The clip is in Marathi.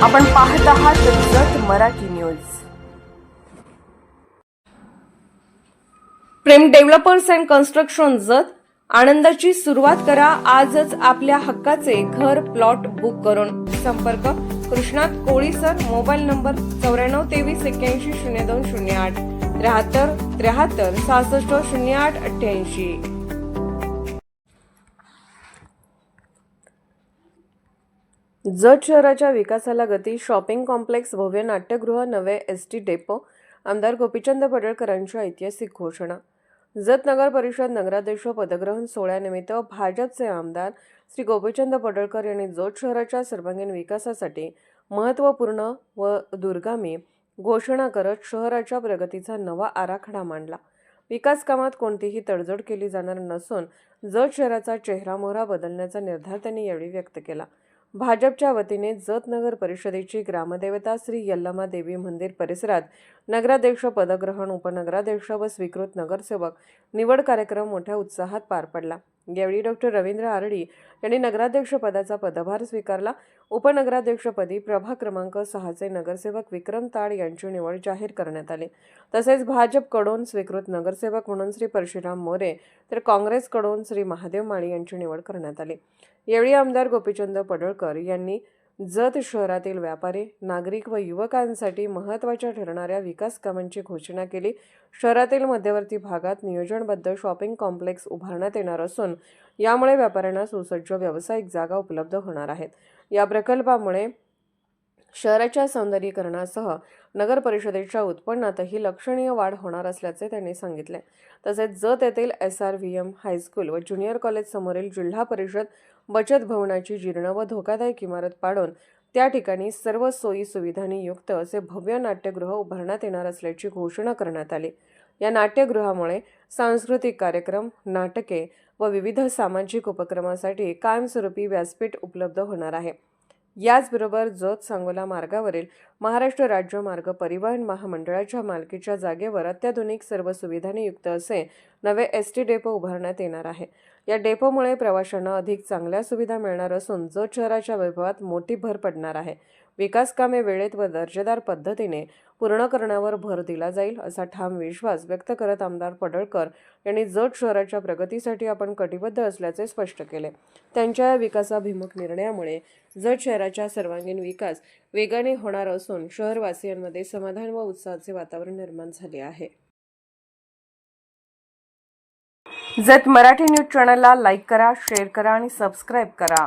आपण पाहत आहात Jath Marathi news. Prem developers and construction Jath आनंदाची सुरुवात करा आजच आपल्या हक्काचे घर प्लॉट बुक करून। संपर्क कृष्णात कोळी सर, मोबाईल नंबर 9423810208 73 73 66 08 88। जत शहराच्या विकासाला गती, शॉपिंग कॉम्प्लेक्स, भव्य नाट्यगृह, नवे एसटी डेपो। आमदार गोपीचंद पडळकरांची ऐतिहासिक घोषणा। जत नगर परिषद नगराध्यक्ष पदग्रहण सोहळ्यानिमित्त भाजपचे आमदार श्री गोपीचंद पडळकर यांनी जत शहराच्या सर्वांगीण विकासासाठी महत्त्वपूर्ण व दूरगामी घोषणा करत शहराच्या प्रगतीचा नवा आराखडा मांडला। विकास कामात कोणतीही तडजोड केली जाणार नसून जत शहराचा चेहरामोहरा बदलण्याचा निर्धार त्यांनी यावेळी व्यक्त केला। भाजपच्या वतीने जत नगर परिषदेची ग्रामदेवता श्री यल्लमा देवी मंदिर परिसरात नगराध्यक्ष पदग्रहण, उपनगराध्यक्ष व स्वीकृत नगरसेवक निवड कार्यक्रम मोठ्या उत्साहात पार पडला। यावेळी डॉक्टर रवींद्र आरडी यांनी नगराध्यक्ष पदाचा पदभार स्वीकारला। उपनगराध्यक्षपदी प्रभाग क्रमांक 6चे नगरसेवक विक्रम ताड यांची निवड जाहीर करण्यात आली। तसेच भाजपकडून स्वीकृत नगरसेवक म्हणून श्री परशुराम मोरे तर काँग्रेसकडून श्री महादेव माळी यांची निवड करण्यात आली। यावेळी आमदार गोपीचंद पडळकर यांनी जत शहरातील व्यापारी, नागरिक व युवकांसाठी महत्त्वाच्या ठरणाऱ्या विकास कामांची घोषणा केली। शहरातील मध्यवर्ती भागात नियोजनबद्ध शॉपिंग कॉम्प्लेक्स उभारण्यात येणार असून यामुळे व्यापाऱ्यांना सुसज्ज व्यावसायिक जागा उपलब्ध होणार आहेत। या प्रकल्पामुळे शहराच्या सौंदर्यीकरणासह नगर परिषदेच्या उत्पन्नातही लक्षणीय वाढ होणार असल्याचे त्यांनी सांगितले। तसेच जत येथील SRVM हायस्कूल व ज्युनियर कॉलेज समोरील जिल्हा परिषद बचत भवनाची जीर्ण व धोकादायक इमारत पाडून त्या ठिकाणी सर्व सोयी सुविधांनी युक्त असे भव्य नाट्यगृह उभारण्यात येणार असल्याची घोषणा करण्यात आली। या नाट्यगृहामुळे सांस्कृतिक कार्यक्रम, नाटके व विविध सामाजिक उपक्रमासाठी कायमस्वरूपी व्यासपीठ उपलब्ध होणार आहे। याचबरोबर जत सांगोला मार्गावरील महाराष्ट्र राज्य मार्ग परिवहन महामंडळाच्या मालकीच्या जागेवर अत्याधुनिक सर्व सुविधांनी युक्त असे नवे ST डेपो उभारण्यात येणार आहे। या डेपोमुळे प्रवाशांना अधिक चांगल्या सुविधा मिळणार असून जत शहराच्या वैभवात मोठी भर पडणार आहे। विकास कामे वेळेत व दर्जेदार पद्धतीने पूर्ण करण्यावर भर दिला जाईल असा ठाम विश्वास व्यक्त करत आमदार पडळकर यांनी जत शहराच्या प्रगतीसाठी आपण कटिबद्ध असल्याचे स्पष्ट केले। त्यांच्या या विकासाभिमुख निर्णयामुळे जत शहराचा सर्वांगीण विकास वेगाने होणार असून शहरवासियांमध्ये समाधान व उत्साहाचे वातावरण निर्माण झाले आहे। जत मराठी न्यूज चॅनलला लाईक करा, शेअर करा आणि सबस्क्राईब करा।